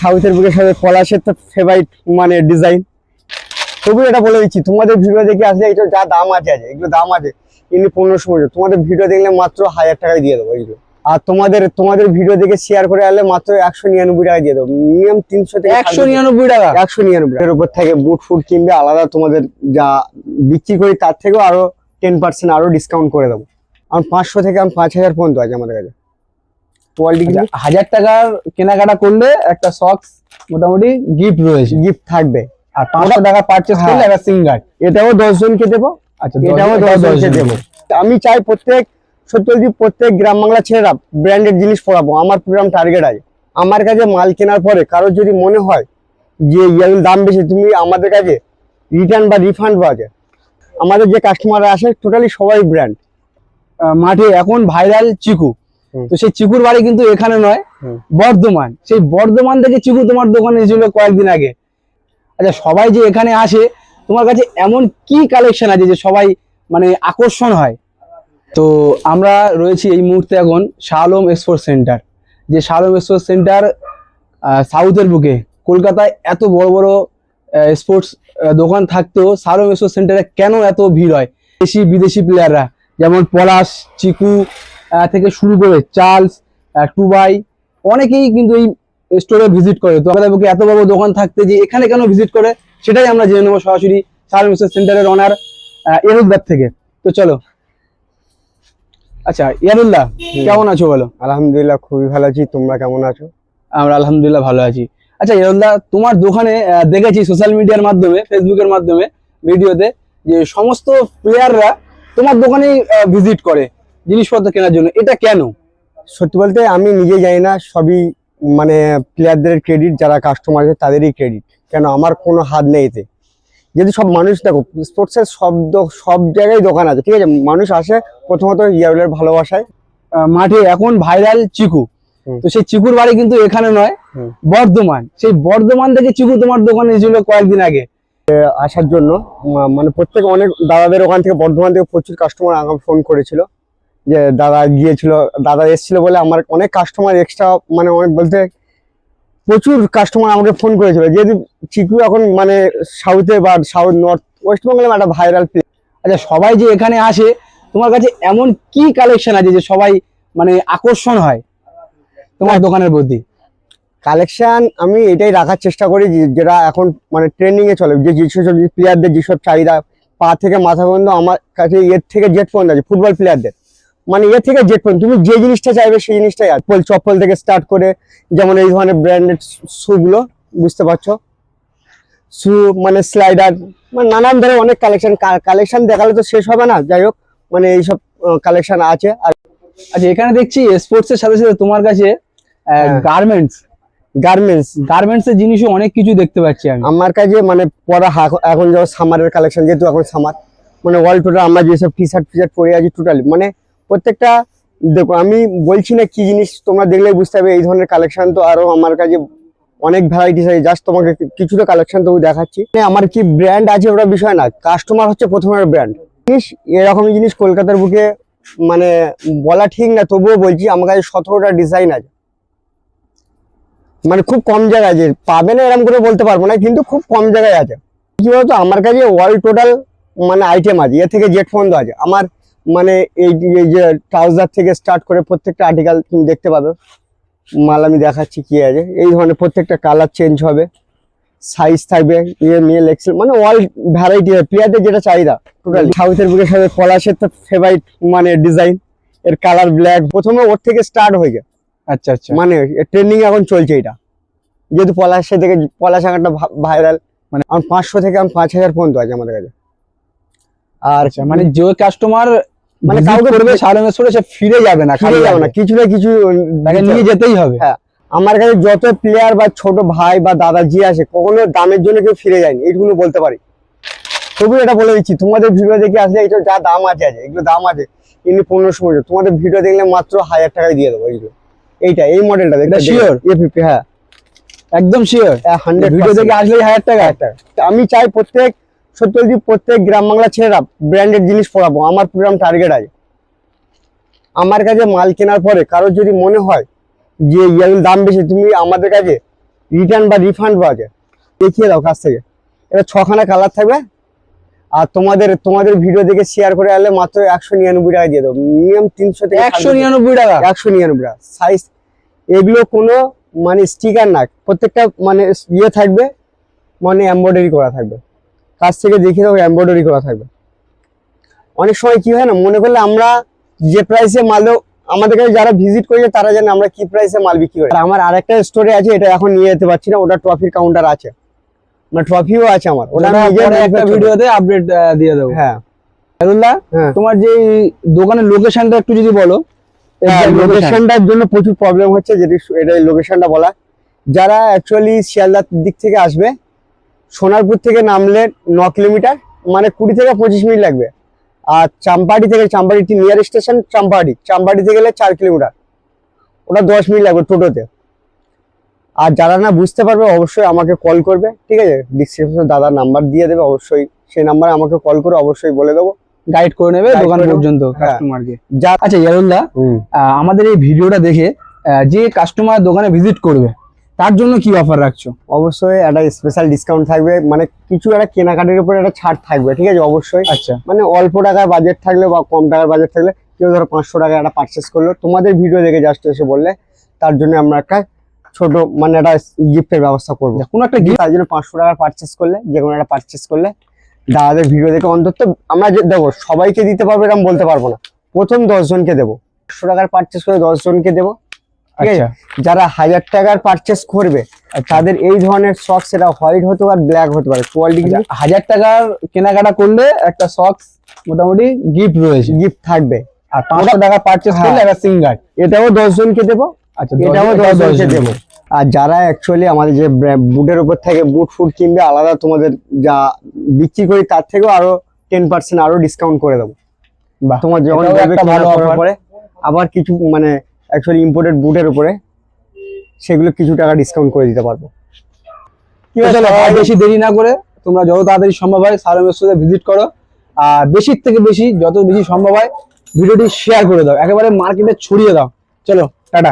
সাউথের বুকের সাথে পলাশের তো ফেভারিট মানে ডিজাইন। তবু এটা বলে দিচ্ছি, তোমাদের ভিডিও দেখে আসলে এটা যা দাম আছে এগুলো দাম আছে কিন্তু 1500 পর্যন্ত। তোমাদের ভিডিও দেখলে মাত্র 1000 টাকায় দিয়ে দেবো এইগুলো। আর তোমাদের ভিডিও দেখে শেয়ার করে আসলে মাত্র 199 টাকায় দিয়ে দেবো। মিনিমাম 300 থেকে 199 টাকা। 199 এর উপর থেকে বুট ফুট কিনবে আলাদা, তোমাদের যা বিক্রি করি তার থেকেও আরো 10% আরো ডিসকাউন্ট করে দেবো। আর 500 থেকে 5000 পর্যন্ত আছে আমাদের কাছে কোয়ালিটি। 1000 টাকার কেনাকাটা করলে একটা সক্স মোটামুটি গিফট রয়েছে, গিফট থাকবে। আর 500 টাকা পারচেজ করলে একটা সিঙ্গার। এটাও 10 জনকে দেবো। আচ্ছা, এটাও 10 জনকে দেবো। আমি চাই প্রত্যেক গ্রাম বাংলা ছেলেরা ব্র্যান্ডেড জিনিস পরাবো। আমার প্রোগ্রাম টার্গেট আছে। আমার কাছে মাল কেনার পরে কারোর যদি মনে হয় যে এগুলোর দাম বেশি, তুমি আমাদের কাছে রিটার্ন বা রিফান্ড আছে। আমাদের যে কাস্টমাররা আসে টোটালি সবাই ব্র্যান্ড। মাঠে এখন ভাইরাল চিকু, তো সেই চিকুর বাড়ি কিন্তু এখানে নয়, বর্ধমান। সেই বর্ধমান থেকে চিকু তোমার দোকানে এসেছিল কয়েকদিন আগে। আচ্ছা, সবাই যে এখানে আসে, তোমার কাছে এমন কি কালেকশন আছে যে সবাই মানে আকর্ষণ হয়? তো আমরা রয়েছি এই মুহূর্তে এখন শাহ আলম স্পোর্টস সেন্টার। যে শাহ আলম স্পোর্টস সেন্টার সাউথের বুকে, কলকাতায় এত বড় বড় স্পোর্টস দোকান থাকতেও শাহ আলম স্পোর্টস সেন্টারে কেন এত ভিড় হয়? দেশি বিদেশি প্লেয়াররা যেমন পলাশ, চিকু থেকে শুরু করে চার্লস, টুবাই, অনেকেই কিন্তু এই স্টোরে ভিজিট করে। তো আমাদের বুকে এত বড় দোকান থাকতে যে এখানে কেন ভিজিট করে, সেটাই আমরা জেনে নেবো সরাসরি শাহ আলম স্পোর্টস সেন্টারের অনার ইয়ারুল্লাহ থেকে। তো চলো। আচ্ছা ইয়ারুল্লাহ, কেমন আছো বলো? আলহামদুলিল্লাহ খুবই ভালো আছি, তোমরা কেমন আছো? আমরা আলহামদুলিল্লাহ ভালো আছি। আচ্ছা ইয়ারুল্লাহ, তোমার দোকানে দেখেছি সোশ্যাল মিডিয়ার মাধ্যমে, ফেসবুকের মাধ্যমে, ভিডিওতে যে সমস্ত প্লেয়াররা তোমার দোকানেই ভিজিট করে জিনিসপত্র কেনার জন্য। এটা কেন? সত্যি বলতে আমি নিজে জানি না, সবই মানে প্লেয়ারদের ক্রেডিট, যারা কাস্টমার আছে তাদেরই ক্রেডিট। কেন আমার কোনো হাত নেই এতে। যদি সব মানুষ দেখো, স্পোর্টসের সব জায়গায় দোকান আছে, ঠিক আছে, মানুষ আসে প্রথমত ইয়ারুলের ভালোবাসায়। মাঠে এখন ভাইরাল চিকু, তো সেই চিকুর বাড়ি কিন্তু এখানে নয়, বর্ধমান। সেই বর্ধমান থেকে চিকু তোমার দোকানে এসেছিল কয়েকদিন আগে আসার জন্য। মানে প্রত্যেক অনেক দাদাদের ওখান থেকে, বর্ধমান থেকে প্রচুর কাস্টমার আমাকে ফোন করেছিল যে দাদা গিয়েছিল, দাদা এসেছিল বলে। আমার অনেক কাস্টমার এক্সট্রা, মানে অনেক বলতে প্রচুর কাস্টমার আমাকে ফোন করেছিল। যেহেতু চিকু এখন মানে সাউথে বা সাউথ নর্থ ওয়েস্ট বেঙ্গলে একটা ভাইরাল প্লেয়ার। আচ্ছা, সবাই যে এখানে আসে, তোমার কাছে এমন কি কালেকশন আছে যে সবাই মানে আকর্ষণ হয় তোমার দোকানের প্রতি? কালেকশন আমি এটাই রাখার চেষ্টা করি যেটা এখন মানে ট্রেন্ডিং এ চলে, যে যেসব প্লেয়ারদের যেসব চাহিদা পা থেকে মাথা পর্যন্ত আমার কাছে এর থেকে জেট পর্যন্ত আছে। ফুটবল প্লেয়ারদের মানে এর থেকে জেট পর্যন্ত তুমি যে জিনিসটা চাইবে সেই জিনিসটাই আছে। চপ্পল থেকে স্টার্ট করে, যেমন এই ধরনের ব্র্যান্ডেড শুগুলো, বুঝতে পারছো, শু মানে স্লাইডার, মানে নানান ধরনের অনেক কালেকশন দেখালে তো শেষ হবে না। যাই হোক, মানে এইসব কালেকশন আছে। আর আচ্ছা, এখানে দেখছি স্পোর্টস এর সাথে সাথে তোমার কাছে গার্মেন্টস এর জিনিসও অনেক কিছু দেখতে পাচ্ছি আমি। আমার কাছে মানে পরা এখন যেমন সামারের কালেকশন, যেহেতু এখন সামার, মানে ওয়াল টোটাল আমরা যেসব টি শার্ট পরে আছি টোটালি, মানে প্রত্যেকটা দেখো, আমি বলছি না কি জিনিস, তোমরা দেখলেই বুঝতে হবে। এই ধরনের কালেকশন তো আরো আমার কাছে অনেক ভ্যারাইটিস আছে। জাস্ট তোমাকে কিছুটা কালেকশন তো দেখাচ্ছি। আমার কি ব্র্যান্ড আছে ওটা বিষয় না, কাস্টমার হচ্ছে প্রথমের ব্র্যান্ড। জিনিস এরকম জিনিস কলকাতার বুকে মানে বলা ঠিক না, তবুও বলছি আমার কাছে 17টা ডিজাইন আছে। মানে খুব কম জায়গায় যে পাবে না এরকম করে বলতে পারবো না, কিন্তু খুব কম জায়গায় আছে। কি বলতো, আমার কাছে ওয়াল টোটাল মানে আইটেম আছে, এর থেকে জেট পর্যন্ত আছে আমার। মানে এই যে ট্রাউজার থেকে স্টার্ট করে প্রত্যেকটা আর্টিকেল তুমি দেখতে পাবে। মাল আমি দেখাচ্ছি কি আছে। এই ধরনের প্রত্যেকটা কালার চেঞ্জ হবে, সাইজ থাকবে, মেল এক্সেল, মানে অল ভ্যারাইটি হবে। প্লেয়ারদের যেটা চাহিদা টোটালি। সাউথের বুকের সাথে পলাশের তো ফেভারিট মানে ডিজাইন, এর কালার ব্ল্যাক, প্রথমে ওর থেকে স্টার্ট হয়ে যায়। আচ্ছা আচ্ছা, মানে ট্রেন্ডিং এখন চলছে এটা, যেহেতু পলাশের থেকে পলাশ আঁকাটা ভাইরাল। মানে 500 থেকে 5000 পর্যন্ত আছে আমাদের কাছে। আর মানে যে কাস্টমার মানে কাউকে করবে সারামের সরে সে ফিরে যাবে না, ফিরে যাবে না, কিছু না কিছু তাকে নিয়ে যেতেই হবে। হ্যাঁ, আমার কাছে যত প্লেয়ার বা ছোট ভাই বা দাদা জি আসে, কখনো দামের জন্য কেউ ফিরে যায়নি, এইটুকু বলতে পারি। তবু এটা বলে দিচ্ছি, তোমাদের ভিডিও দেখে আসলে এটা যা দাম আছে এগুলো দাম আছে কিন্তু 1500 পর্যন্ত। তোমাদের ভিডিও দেখলে মাত্র 1000 টাকায় দিয়ে দেবো এইগুলো। এই মডেলটা দেখতে শিওর A50, হ্যাঁ একদম শিওর। 100 ভিডিও দেখে আসলেই 1000 টাকা। আমি চাই প্রত্যেক গ্রাম বাংলা ছেলেরা ব্র্যান্ডেড জিনিস পরাবো। আমার প্রোগ্রাম টার্গেট আছে। আমার কাছে মাল কেনার পরে কারোর যদি মনে হয় যে ইয়ার দাম বেশি, তুমি আমাদের কাছে রিটার্ন বা রিফান্ডও আছে। দেখিয়ে দাও কাছ থেকে। এটা 6খানা কালার থাকবে। আর তোমাদের ভিডিও দেখে শেয়ার করে আনলে মাত্র 199 টাকা দিয়ে দেবো। মিনিমাম 300 থেকে 199 টাকা। 199 টাকা সাইজ। এগুলো কোনো মানে স্টিকার না, প্রত্যেকটা মানে ইয়ে থাকবে, মানে এমব্রয়ডারি করা থাকবে। কাছ থেকে দেখিয়ে দাও, এমব্রয়ডারি করা থাকবে। অনেক সময় কি হয় না, মনে করলে আমরা যে প্রাইসে মাল দেবো, আমাদের কাছে যারা ভিজিট করেছে তারা জানে আমরা কি প্রাইসে মাল বিক্রি করি। আর আমার আরেকটা স্টোরে আছে, এটা এখন নিয়ে যেতে পারছি না, ওটা ট্রফির কাউন্টার আছে, মানে ট্রফিও আছে আমার, ওটা আমি নিজের একটা ভিডিওতে আপডেট দিয়ে দেবো। হ্যাঁ খায়রুল্লাহ, হ্যাঁ। তোমার যে দোকানের লোকেশনটা একটু যদি বলো। লোকেশনটার জন্য প্রচুর প্রবলেম হচ্ছে, যেটি এটাই লোকেশনটা বলা। যারা অ্যাকচুয়ালি শিয়ালদার দিক থেকে আসবে, সোনারপুর থেকে নামলে 9 কিলোমিটার, মানে 20 থেকে 25 মিনিট লাগবে। আর চাম্পাহাটি নিয়ার স্টেশন চাম্পাহাটি থেকে গেলে 4 কিলোমিটার, ওটা 10 মিনিট লাগবে টোটোতে। আর যারা না বুঝতে পারবে অবশ্যই আমাকে কল করবে, ঠিক আছে? ডিসক্রিপশনে দাদার নাম্বার দিয়ে দেবে, অবশ্যই সেই নাম্বারে আমাকে কল করে অবশ্যই বলে দেবো, গাইড করে নেবে Guide দোকান করে নেবো। পর্যন্ত হ্যাঁ। কাস্টমারকে। যা আচ্ছা ইয়ারুল্লাহ, আমাদের এই ভিডিওটা দেখে যে কাস্টমার দোকানে ভিজিট করবে তার জন্য কি অফার রাখছো? অবশ্যই একটা স্পেশাল ডিসকাউন্ট থাকবে, মানে কিছু একটা কেনাকাটির উপর একটা ছাড় থাকবে, ঠিক আছে? অবশ্যই। আচ্ছা, মানে অল্প টাকার বাজেট থাকলে বা কম টাকার বাজেট থাকলে, কেউ ধরো 500 টাকা একটা পারচেস করলো, তোমাদের ভিডিও দেখে জাস্ট এসে বললে, তার জন্য আমরা একটা ছোট মানে একটা গিফটের ব্যবস্থা করবো। কোনো একটা gift? তার জন্য 500 টাকার পারচেস করলে, যে কোনো একটা পারচেস করলে দাদাদের ভিডিও দেখে অন্তত আমরা যে দেবো, সবাইকে দিতে পারবো এরকম বলতে পারবো না, প্রথম 10 জনকে দেবো। 500 টাকার পারচেস করে 10 জনকে দেবো, ঠিক আছে? আচ্ছা, যারা 1000 টাকার পারচেস করবে তাদের এই ধরনের সক্স, সেটা হোয়াইট হতে পারে, ব্ল্যাক হতে পারে, কোয়ালিটি 1000 টাকার কেনাকাটা করলে একটা সক্স মোটামুটি গিফট রয়েছে, গিফট থাকবে। আর 500 টাকা পারচেস হ্যাঁ। করলে একটা সিঙ্গার। এটাও 10 জনকে দেবো, আচ্ছা, এটাও 10 জনকে জনকে দেবো। আর যারা অ্যাকচুয়ালি আমাদের যে বুটের উপর থেকে বুট ফুট কিনবে, আলাদা তোমাদের যা বিক্রি করি তার থেকেও আরো 10% আরো ডিসকাউন্ট করে দেবো। বাহ, তোমার যখন এটাও বলবে একটা ভালো কেনার offer। পরে আবার কিছু মানে অ্যাকচুয়ালি ইম্পোর্টেড বুটের উপরে সেগুলো কিছু টাকা ডিসকাউন্ট করে দিতে পারবো। ঠিক আছে, আর বেশি দেরি না করে তোমরা যত তাড়াতাড়ি সম্ভব হয় সারমের সাথে ভিজিট করো, আর বেশি থেকে বেশি যত বেশি সম্ভব হয় ভিডিওটি শেয়ার করে দাও, একেবারে মার্কেটে ছড়িয়ে দাও। চলো টাটা।